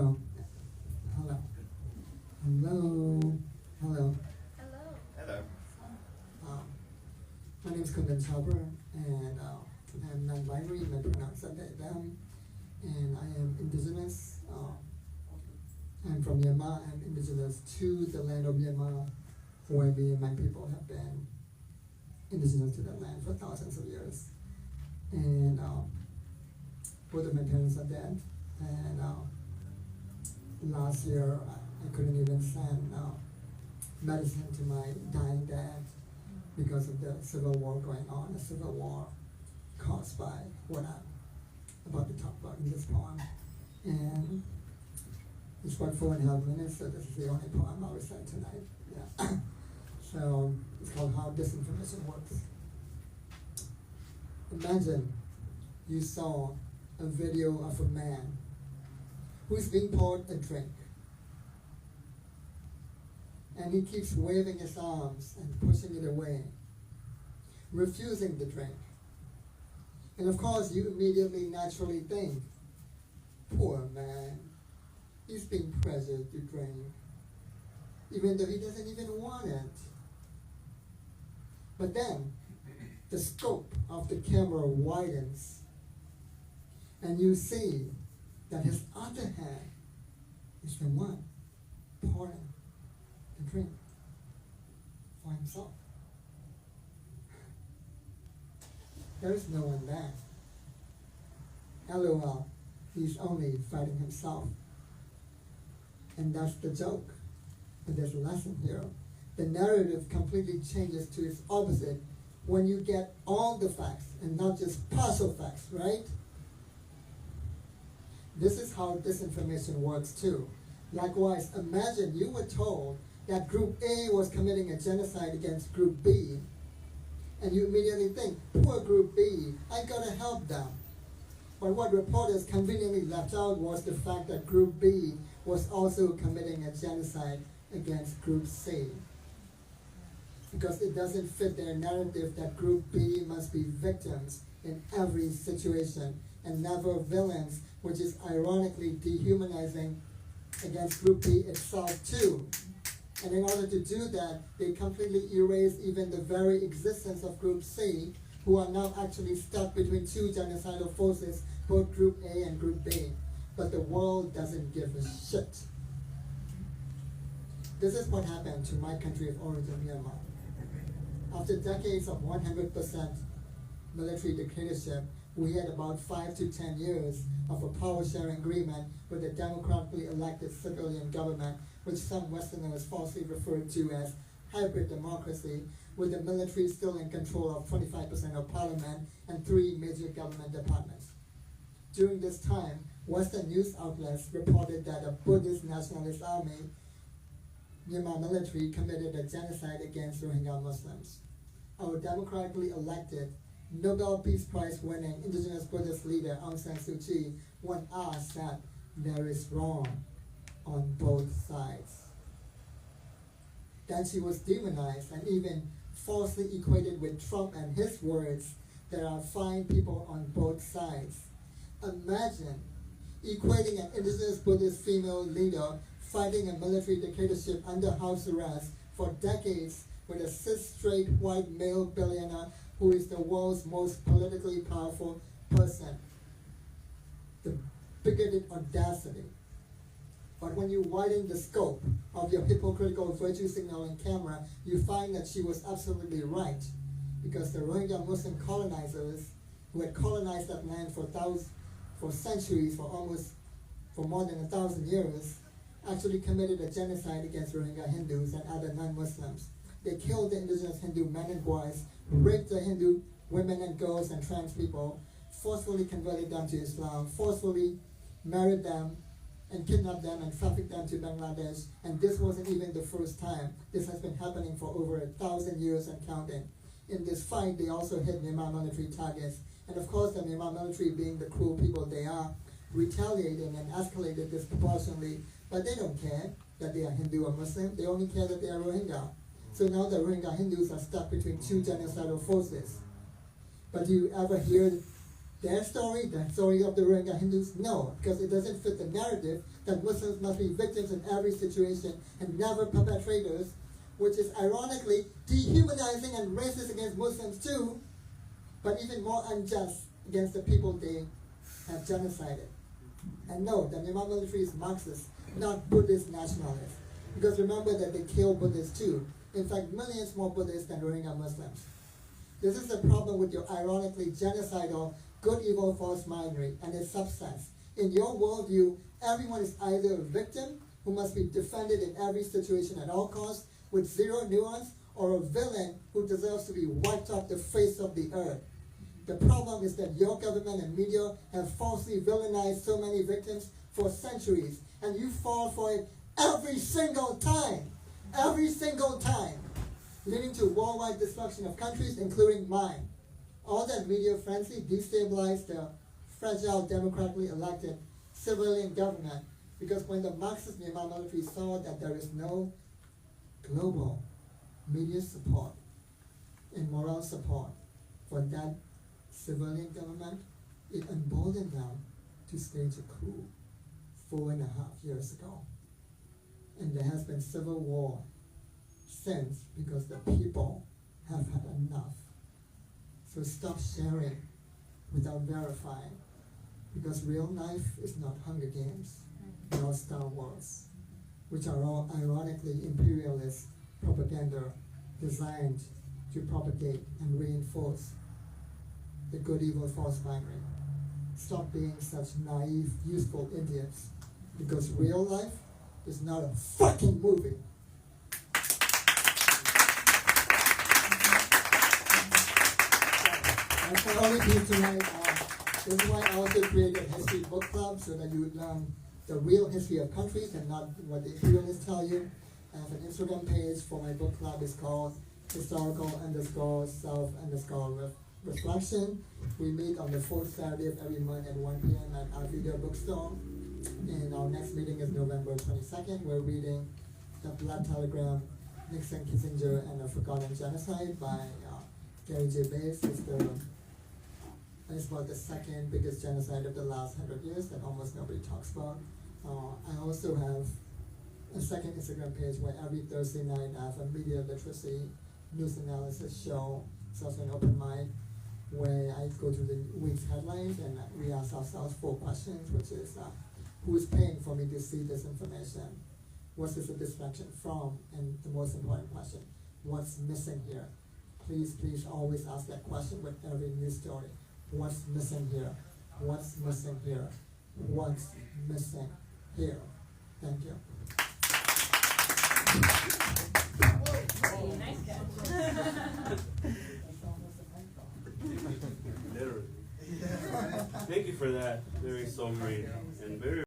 Hello. Hello. Hello. Hello. Hello. Um, my name is Kundan Chhabra, and I'm non-binary, my pronouns are they, them, and I am indigenous. I'm from Myanmar. I'm indigenous to the land of Myanmar, where me and my people have been indigenous to that land for thousands of years. And both of my parents are dead, and last year I couldn't even send medicine to my dying dad because of the civil war going on, the civil war caused by what I'm about to talk about in this poem. And it's about 4.5 minutes, so this is the only poem I'll recite tonight. Yeah. So it's called How Disinformation Works. Imagine you saw a video of a man who's being poured a drink, and he keeps waving his arms and pushing it away, refusing the drink. And of course, you immediately naturally think, poor man, he's being pressured to drink, even though he doesn't even want it. But then, the scope of the camera widens, and you see that his other hand is the one pouring the drink for himself. There is no one there. LOL, he's only fighting himself. And that's the joke. But there's a lesson here. The narrative completely changes to its opposite when you get all the facts and not just partial facts, right? This is how disinformation works too. Likewise, imagine you were told that Group A was committing a genocide against Group B, and you immediately think, poor Group B, I gotta help them. But what reporters conveniently left out was the fact that Group B was also committing a genocide against Group C, because it doesn't fit their narrative that Group B must be victims in every situation and never villains, which is ironically dehumanizing against Group B itself too. And in order to do that, they completely erase even the very existence of Group C, who are now actually stuck between two genocidal forces, both Group A and Group B. But the world doesn't give a shit. This is what happened to my country of origin, Myanmar. After decades of 100% military dictatorship, we had about 5 to 10 years of a power-sharing agreement with a democratically elected civilian government, which some Westerners falsely referred to as hybrid democracy, with the military still in control of 25% of parliament and 3 major government departments. During this time, Western news outlets reported that a Buddhist nationalist army, Myanmar military, committed a genocide against Rohingya Muslims. Our democratically elected, Nobel Peace Prize winning indigenous Buddhist leader Aung San Suu Kyi once asked that there is wrong on both sides. Then she was demonized and even falsely equated with Trump and his words, there are fine people on both sides. Imagine equating an indigenous Buddhist female leader fighting a military dictatorship under house arrest for decades with a cis straight white male billionaire who is the world's most politically powerful person. The bigoted audacity. But when you widen the scope of your hypocritical virtue signaling camera, you find that she was absolutely right, because the Rohingya Muslim colonizers who had colonized that land for centuries, for more than 1,000 years, actually committed a genocide against Rohingya Hindus and other non-Muslims. They killed the indigenous Hindu men and boys, raped the Hindu women and girls and trans people, forcefully converted them to Islam, forcefully married them, and kidnapped them and trafficked them to Bangladesh. And this wasn't even the first time. This has been happening for over 1,000 years and counting. In this fight, they also hit Myanmar military targets. And of course, the Myanmar military, being the cruel people they are, retaliated and escalated disproportionately. But they don't care that they are Hindu or Muslim. They only care that they are Rohingya. So now the Rohingya Hindus are stuck between two genocidal forces. But do you ever hear their story, the story of the Rohingya Hindus? No, because it doesn't fit the narrative that Muslims must be victims in every situation and never perpetrators, which is ironically dehumanizing and racist against Muslims too, but even more unjust against the people they have genocided. And no, the Myanmar military is Marxist, not Buddhist nationalist. Because remember that they kill Buddhists too. In fact, millions more Buddhists than Rohingya Muslims. This is the problem with your ironically genocidal good, evil, false binary and its substance. In your worldview, everyone is either a victim who must be defended in every situation at all costs with zero nuance, or a villain who deserves to be wiped off the face of the earth. The problem is that your government and media have falsely villainized so many victims for centuries, and you fall for it every single time, leading to worldwide destruction of countries, including mine. All that media frenzy destabilized the fragile, democratically elected civilian government, because when the Marxist Myanmar military saw that there is no global media support and moral support for that civilian government, it emboldened them to stage a coup 4.5 years ago. And there has been civil war since, because the people have had enough. So stop sharing without verifying, because real life is not Hunger Games, nor Star Wars, which are all ironically imperialist propaganda designed to propagate and reinforce the good, evil, false binary. Stop being such naive, useful idiots, because real life is not a fucking movie. That's my only piece tonight. This is why I also created a history book club, so that you would learn the real history of countries and not what the imperialists tell you. I have an Instagram page for my book club. It's called historical_self_reflection. We meet on the fourth Saturday of every month at 1 p.m. at our video bookstore. And our next meeting is November 22nd. We're reading The Blood Telegram, Nixon, Kissinger, and the Forgotten Genocide by Gary J. Bass. It's about the second biggest genocide of the last 100 years that almost nobody talks about. I also have a second Instagram page where every Thursday night I have a media literacy news analysis show. It's also an open mic where I go through the week's headlines and we ask ourselves 4 questions, which is who is paying for me to see this information? What's this a distraction from? And the most important question, what's missing here? Please always ask that question with every news story. What's missing here? What's missing here? What's missing here? Thank you. Nice catch. Literally. Thank you for that. Very sobering and very